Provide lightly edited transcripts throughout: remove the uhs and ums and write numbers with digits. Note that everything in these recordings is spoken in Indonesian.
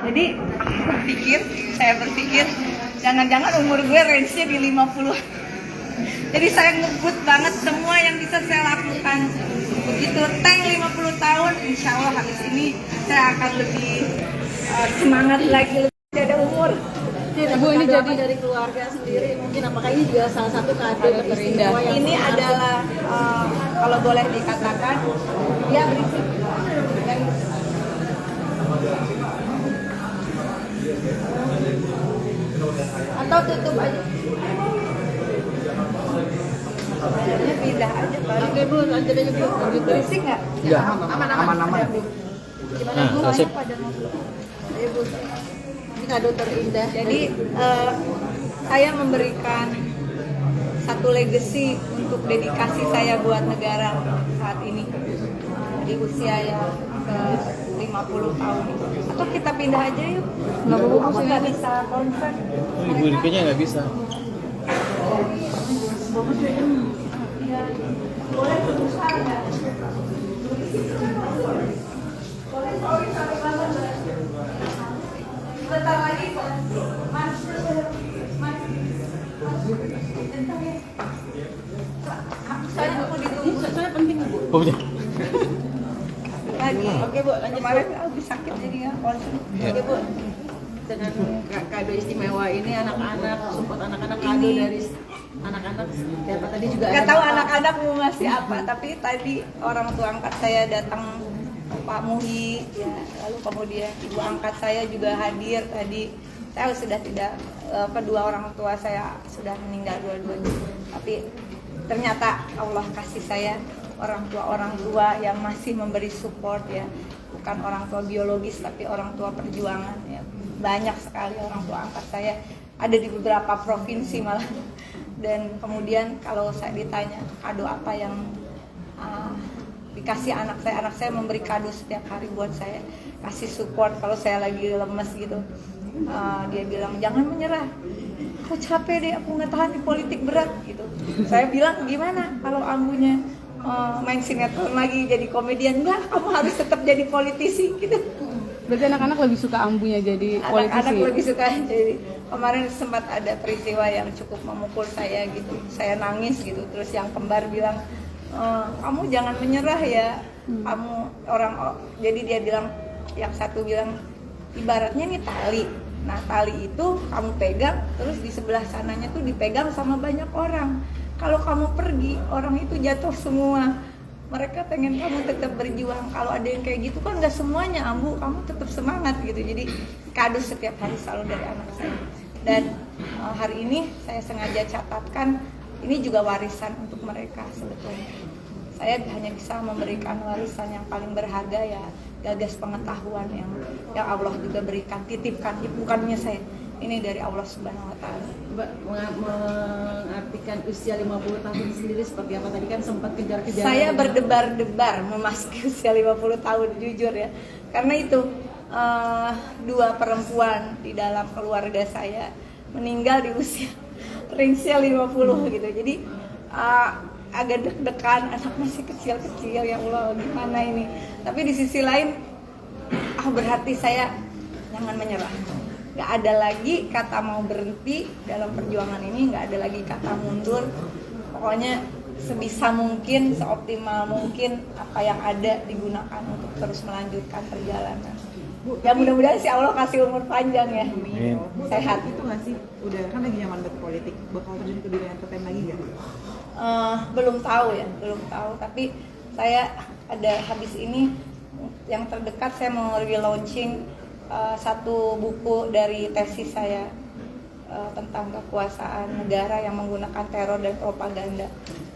Jadi saya berpikir jangan-jangan umur gue range-nya di 50. Jadi saya ngebut banget semua yang bisa saya lakukan. Begitu tank 50 tahun, insya Allah habis ini saya akan lebih semangat lagi, lebih ada umur. Bu, ini jadi dari keluarga sendiri, mungkin apakah ini juga salah satu kado terindah? Ini adalah kalau boleh dikatakan dia berisik. Atau tutup aja. Ini pindah aja kali. Oke Bu, lanjut aja Bu. Berisik nggak? Iya, Aman. Gimana Bu? Asik. Pada mau? Ayo Bu, ini kado terindah. Jadi saya memberikan satu legacy untuk dedikasi saya buat negara saat ini di usia yang ke 50 tahun. Atau kita pindah aja yuk. Nggak bisa konser. Ibu Rikanya nggak bisa. Boleh berusaha nggak? Boleh, sorry banget. Bentar lagi, Mas. Saya mau ditunggu. Soalnya penting Bu. Oh, ya. Lagi. Oke Bu, lanjut. Kemarin habis sakit jadi nggak konsen. Oke Bu, dengan kado istimewa ini anak-anak, support anak-anak kado Ini. dari anak-anak siapa tadi juga Nggak ada tahu Bapak. anak-anak mau ngasih apa, tapi tadi orang tua angkat saya datang, Pak Muhi, ya, lalu kemudian ibu angkat saya juga hadir tadi. Saya sudah tidak, kedua orang tua saya sudah meninggal dua-duanya, tapi ternyata Allah kasih saya orang tua yang masih memberi support ya, bukan orang tua biologis tapi orang tua perjuangan ya. Banyak sekali orang tua angkat saya, ada di beberapa provinsi malah. Dan kemudian kalau saya ditanya kado apa yang dikasih anak saya memberi kado setiap hari buat saya, kasih support kalau saya lagi lemes gitu. Dia bilang jangan menyerah, aku capek deh, aku nggak tahan di politik berat gitu. Saya bilang gimana kalau ambunya main sinetron lagi jadi komedian? Enggak, kamu harus tetap jadi politisi gitu. Berarti anak-anak lebih suka ambunya jadi politisi? Anak-anak lebih suka jadi. Kemarin sempat ada peristiwa yang cukup memukul saya gitu, saya nangis gitu, terus yang kembar bilang kamu jangan menyerah ya, kamu orang, jadi dia bilang, yang satu bilang ibaratnya nih tali, nah tali itu kamu pegang, terus di sebelah sananya tuh dipegang sama banyak orang, kalau kamu pergi orang itu jatuh semua. Mereka pengen kamu tetap berjuang. Kalau ada yang kayak gitu kan nggak semuanya ambu, kamu tetap semangat gitu. Jadi kado setiap hari selalu dari anak saya. Dan hari ini saya sengaja catatkan, ini juga warisan untuk mereka sebetulnya. Saya hanya bisa memberikan warisan yang paling berharga ya, gagas pengetahuan yang Allah juga berikan, titipkan, bukannya saya. Ini dari Allah Subhanahu wa taala. Mbak, mengartikan usia 50 tahun sendiri seperti apa? Tadi kan sempat kejar-kejar. Saya berdebar-debar memasuki usia 50 tahun, jujur ya. Karena itu dua perempuan di dalam keluarga saya meninggal di usia range-nya 50 gitu. Jadi agak deg-degan, anak masih kecil-kecil, ya Allah gimana ini. Tapi di sisi lain berarti saya jangan menyerah. Gak ada lagi kata mau berhenti dalam perjuangan ini, gak ada lagi kata mundur. Pokoknya sebisa mungkin, seoptimal mungkin apa yang ada digunakan untuk terus melanjutkan perjalanan. Ya mudah-mudahan si Allah kasih umur panjang ya. Amin. Sehat. Itu nggak sih, udah kan lagi nyaman berpolitik, bakal terjun ke dunia entertain lagi nggak? Belum tahu ya, belum tahu. Tapi saya ada habis ini yang terdekat saya mau relaunching satu buku dari tesis saya tentang kekuasaan negara yang menggunakan teror dan propaganda.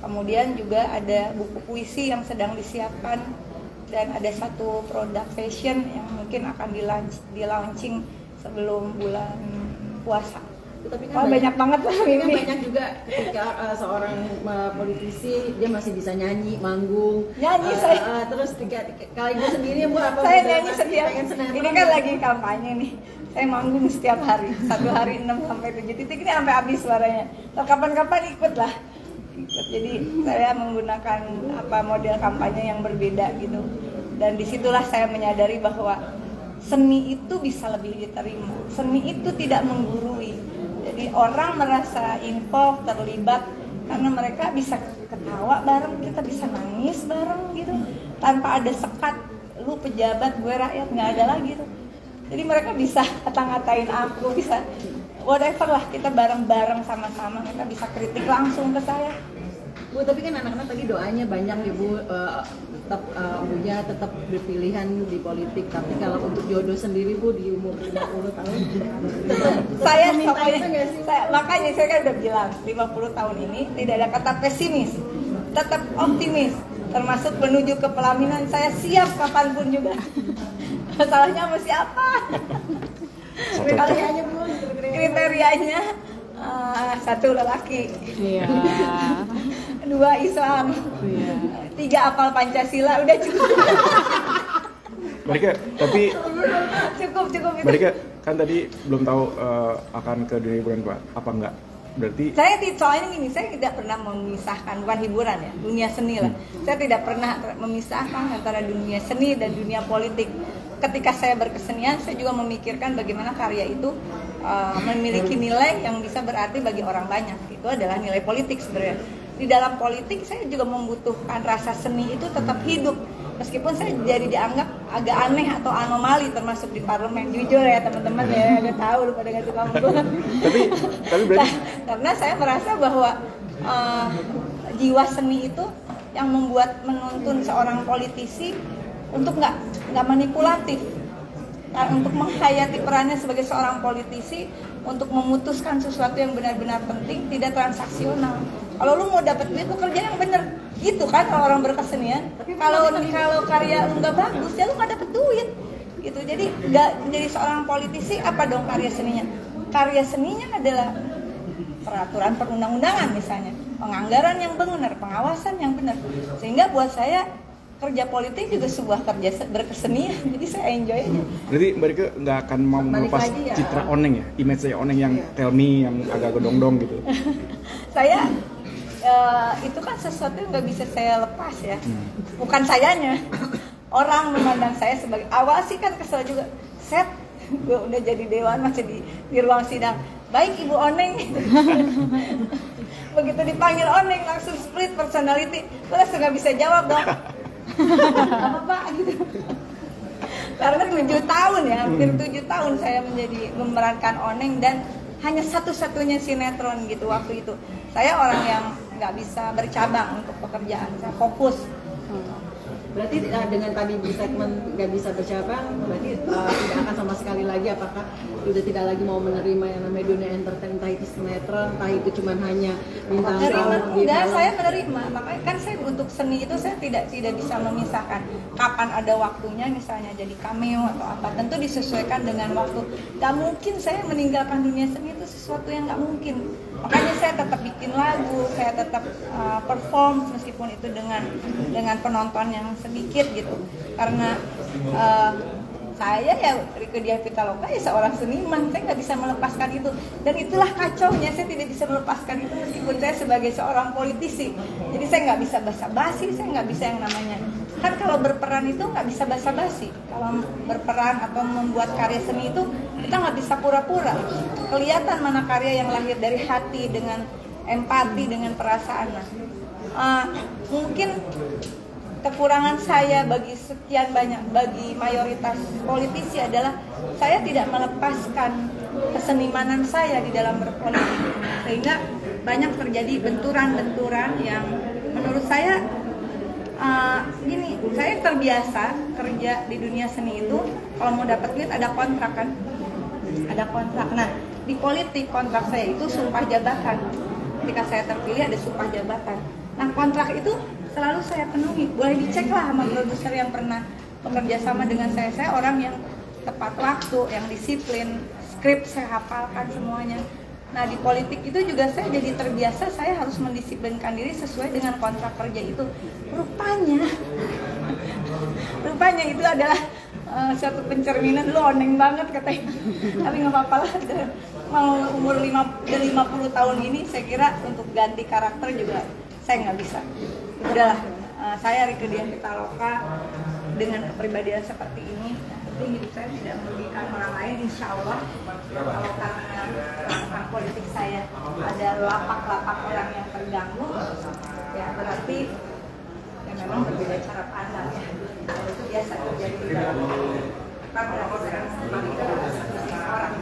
Kemudian juga ada buku puisi yang sedang disiapkan dan ada satu produk fashion yang mungkin akan di-launching sebelum bulan puasa. Tapi kan banyak banget lah tapi kan ini. banyak juga ketika seorang politisi dia masih bisa nyanyi, manggung. Nyanyi saya. Terus kalau ibu sendiri Bu apa? Saya Bu, nyanyi pasti setiap. pengen sinetron Ini kan gitu. lagi kampanye nih. Saya manggung setiap hari. Satu hari 6 sampai 7 titik ini sampai habis suaranya. Atau kapan-kapan ikut lah. Ikut. Jadi saya menggunakan model kampanye yang berbeda gitu. Dan disitulah saya menyadari bahwa seni itu bisa lebih diterima. Seni itu tidak menggurui. Jadi orang merasa involved, terlibat karena mereka bisa ketawa bareng, kita bisa nangis bareng gitu, tanpa ada sekat lu pejabat gue rakyat, nggak ada lagi tuh. Jadi mereka bisa ngata-ngatain aku, bisa whatever lah, kita bareng-bareng sama-sama, mereka bisa kritik langsung ke saya. Bu, tapi kan anak-anak tadi doanya banyak ya Bu, tetap Bunya tetap berpilihan di politik, tapi kalau untuk jodoh sendiri Bu di umur 50 tahun Saya minta pokoknya, itu nggak sih? makanya saya kan udah bilang 50 tahun ini tidak ada kata pesimis, tetap optimis, termasuk menuju ke pelaminan. Saya siap kapanpun juga. Masalahnya sama siapa? kriterianya Bu, Kriterianya satu lelaki, Iya. 2 Islam, Iya. 3 hafal Pancasila, udah cukup. Mereka, tapi cukup itu. mereka kan tadi belum tahu akan ke dunia hiburan Pak, apa enggak? Berarti Soalnya gini, saya tidak pernah memisahkan, bukan hiburan ya, dunia seni lah. Saya tidak pernah memisahkan antara dunia seni dan dunia politik. Ketika saya berkesenian, saya juga memikirkan bagaimana karya itu memiliki nilai yang bisa berarti bagi orang banyak. Itu adalah nilai politik sebenarnya. Di dalam politik saya juga membutuhkan rasa seni itu tetap hidup. Meskipun saya jadi dianggap agak aneh atau anomali termasuk di parlemen, jujur ya teman-teman ya, udah tahu lu pada nggak suka tapi berarti karena saya merasa bahwa jiwa seni itu yang membuat menuntun seorang politisi untuk nggak manipulatif, untuk menghayati perannya sebagai seorang politisi, untuk memutuskan sesuatu yang benar-benar penting, tidak transaksional. Kalau lu mau dapat duit, lu kerja yang bener, gitu kan kalau orang berkesenian. Kalau karya lu nggak bagus, ya lu nggak dapet duit, gitu. Jadi nggak menjadi seorang politisi apa dong karya seninya? Karya seninya adalah peraturan perundang-undangan misalnya, penganggaran yang benar, pengawasan yang benar. Sehingga buat saya kerja politik juga sebuah kerja berkesenian, jadi saya enjoy aja. Berarti mereka nggak akan mau melepas lagi ya. citra Oneng ya, image saya Oneng yang tell me, yang agak gedong-dong gitu. Saya itu kan sesuatu yang nggak bisa saya lepas ya, bukan sayanya. Orang memandang saya sebagai, awal sih kan kesel juga, set gue udah jadi dewan masih di ruang sidang, baik Ibu Oneng. Begitu dipanggil Oneng langsung split personality, gue langsung nggak bisa jawab dong. Apa Pak gitu. Karena 7 tahun ya, hampir 7 tahun saya menjadi memerankan Oneng, dan hanya satu-satunya sinetron gitu waktu itu. Saya orang yang nggak bisa bercabang untuk pekerjaan, saya fokus. berarti dengan tadi di segmen nggak bisa bercabang, berarti tidak akan sama sekali lagi, apakah sudah tidak lagi mau menerima yang namanya dunia entertain, entah itu sinetron, entah itu cuma hanya bintang tamu di Enggak, film. saya menerima. Makanya kan saya untuk seni itu saya tidak bisa memisahkan kapan ada waktunya, misalnya jadi cameo atau apa. Tentu disesuaikan dengan waktu. Gak mungkin saya meninggalkan dunia seni, itu sesuatu yang gak mungkin. Makanya saya tetap bikin lagu, saya tetap perform meskipun itu dengan penonton yang sedikit gitu. Karena saya ya Rieke Diah Pitaloka ya seorang seniman, saya nggak bisa melepaskan itu, dan itulah kacaunya, saya tidak bisa melepaskan itu meskipun saya sebagai seorang politisi. Jadi saya nggak bisa basa-basi, saya nggak bisa yang namanya, kan kalau berperan itu nggak bisa basa-basi. Kalau berperan atau membuat karya seni itu kita nggak bisa pura-pura, kelihatan mana karya yang lahir dari hati dengan empati, dengan perasaan. Mungkin kekurangan saya bagi sekian banyak, bagi mayoritas politisi adalah saya tidak melepaskan kesenimanan saya di dalam berpolitik, sehingga banyak terjadi benturan-benturan yang menurut saya gini, saya terbiasa kerja di dunia seni itu kalau mau dapat duit ada kontrak kan, ada kontrak. Nah di politik kontrak saya itu sumpah jabatan, ketika saya terpilih ada sumpah jabatan. Nah kontrak itu selalu saya penuhi, boleh dicek lah sama produser yang pernah bekerja sama dengan saya. Saya orang yang tepat waktu, yang disiplin, skrip saya hafalkan semuanya. Nah di politik itu juga saya jadi terbiasa, saya harus mendisiplinkan diri sesuai dengan kontrak kerja itu. Rupanya itu adalah suatu pencerminan, lu oneng banget katanya. Tapi nggak apa-apa lah, mau umur 50 tahun ini saya kira untuk ganti karakter juga saya nggak bisa. Udahlah, saya Rieke Diah Pitaloka dengan kepribadian seperti ini, penting hidup saya tidak merugikan orang lain, insya Allah. Kalau karena lakukan politik saya ada lapak-lapak orang yang terganggu, ya berarti ya memang berbeda cara pandang ya. Itu biasa terjadi di dalam berarti saya kembali ke orang.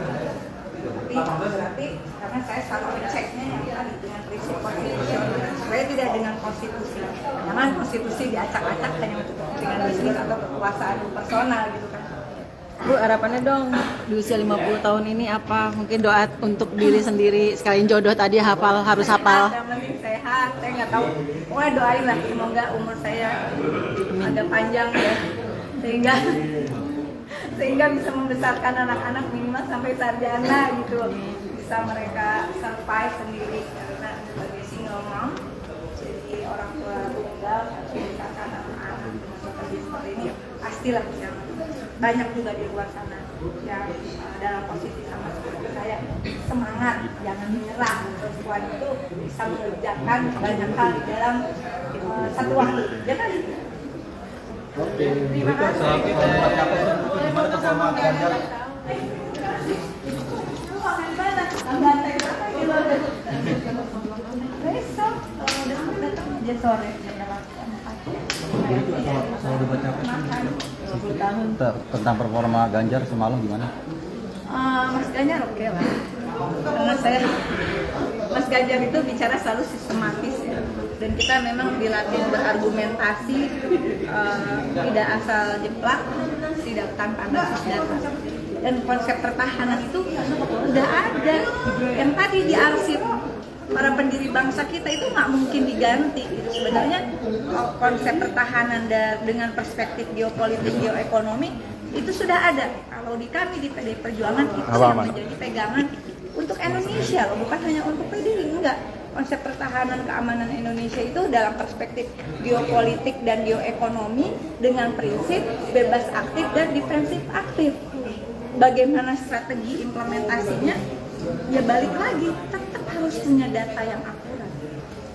Tapi berarti karena saya selalu menceknya yang tadi dengan prinsip konstitusional, saya tidak dengan konstitusi. Jangan konstitusi diacak-acak hanya untuk kepentingan bisnis atau kekuasaan personal gitu kan. Bu, harapannya dong di usia 50 tahun ini apa? Mungkin doa untuk diri sendiri, sekalian jodoh tadi harus hafal. Yang penting sehat, saya nggak tahu. Pokoknya doain lah semoga umur saya agak panjang ya, sehingga bisa membesarkan anak-anak minimal sampai sarjana gitu, bisa mereka survive sendiri karena sebagai single mom, jadi orang tua tunggal harus membesarkan anak-anak seperti ini pastilah yang banyak juga di luar sana yang dalam posisi sama seperti saya, semangat, jangan menyerah. Perempuan itu bisa mengerjakan banyak hal di dalam satu waktu, jangan. Terima kasih. Besok udah datang aja sore Soal debat capres tentang performa Ganjar semalam gimana? Mas Ganjar oke lah, karena Mas Ganjar itu bicara selalu sistematis ya, dan kita memang dilatih berargumentasi, tidak asal jeplak, tidak tanpa basis data. Dan konsep pertahanan itu udah ada, yang tadi diarsip para pendiri bangsa kita itu nggak mungkin diganti. Sebenarnya konsep pertahanan dengan perspektif geopolitik, geoekonomi itu sudah ada. Kalau di kami di PDI Perjuangan itu yang menjadi pegangan untuk Indonesia loh, bukan hanya untuk PDI, enggak. Konsep pertahanan keamanan Indonesia itu dalam perspektif geopolitik dan geoekonomi dengan prinsip bebas aktif dan defensif aktif. Bagaimana strategi implementasinya? Ya balik lagi, tetap harus punya data yang akurat.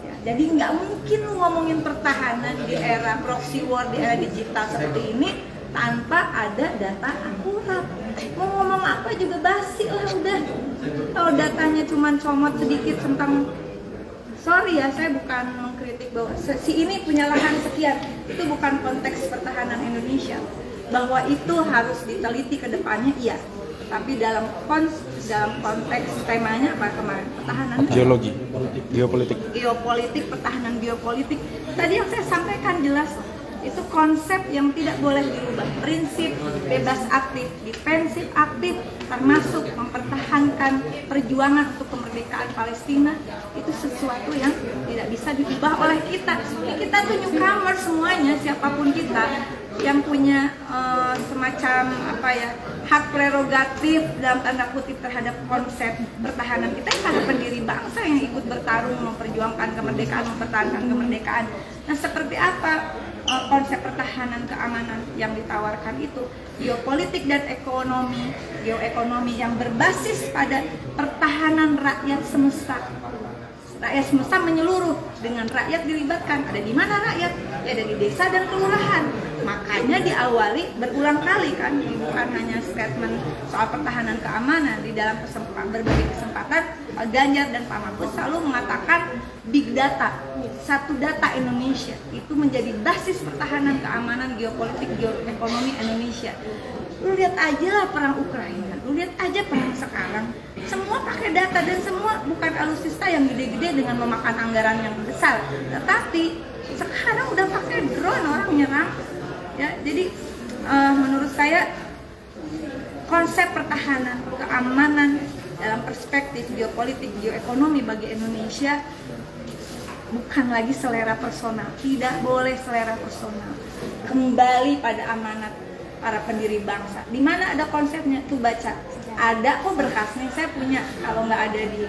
Ya, jadi nggak mungkin ngomongin pertahanan di era proxy war, di era digital seperti ini tanpa ada data akurat. Mau ngomong apa juga basi lah udah. Kalau datanya cuma comot sedikit tentang, sorry ya, saya bukan mengkritik bahwa si ini punya lahan sekian, itu bukan konteks pertahanan Indonesia. Bahwa itu harus diteliti ke depannya, iya. Tapi dalam konteks temanya apa kemarin? Pertahanan. Geologi, geopolitik. Geopolitik, pertahanan geopolitik. Tadi yang saya sampaikan jelas, itu konsep yang tidak boleh dirubah. Prinsip bebas aktif, defensif aktif, termasuk mempertahankan perjuangan untuk kemerdekaan Palestina, itu sesuatu yang tidak bisa diubah oleh kita. Kita tuh newcomer semuanya, siapapun kita yang punya semacam hak prerogatif dalam tanda kutip terhadap konsep pertahanan kita, para pendiri bangsa yang ikut bertarung memperjuangkan kemerdekaan, mempertahankan kemerdekaan. Nah, seperti apa konsep pertahanan keamanan yang ditawarkan itu? Geopolitik dan ekonomi, geoekonomi yang berbasis pada pertahanan rakyat semesta. Rakyat semesta menyeluruh, dengan rakyat dilibatkan. Ada di mana rakyat? Ya ada di desa dan kelurahan. Makanya diawali berulang kali kan, bukan hanya statement soal pertahanan keamanan. Di dalam berbagai kesempatan, Pak Ganjar dan Pak Mahfud selalu mengatakan big data, satu data Indonesia itu menjadi basis pertahanan keamanan geopolitik geoekonomi Indonesia. Lu lihat aja lah perang Ukraina, lu lihat aja perang sekarang, semua pakai data dan semua bukan alutsista yang gede-gede dengan memakan anggaran yang besar, tetapi sekarang udah pakai drone orang nyerang. Ya, jadi menurut saya konsep pertahanan keamanan dalam perspektif geopolitik geoekonomi bagi Indonesia bukan lagi selera personal, tidak boleh selera personal, kembali pada amanat para pendiri bangsa. Di mana ada konsepnya tuh, baca. Ada kok berkasnya, saya punya. Kalau nggak ada di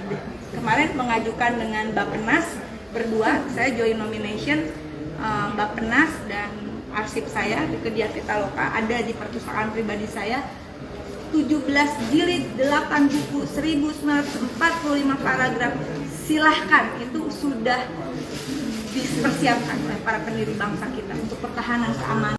kemarin mengajukan dengan Bappenas berdua, saya join nomination Bappenas dan arsip saya di Kediat Pitaloka ada di perpustakaan pribadi saya. 17 jilid, 8 buku, 1945 paragraf. Silahkan, itu sudah dipersiapkan oleh para pendiri bangsa kita untuk pertahanan keamanan.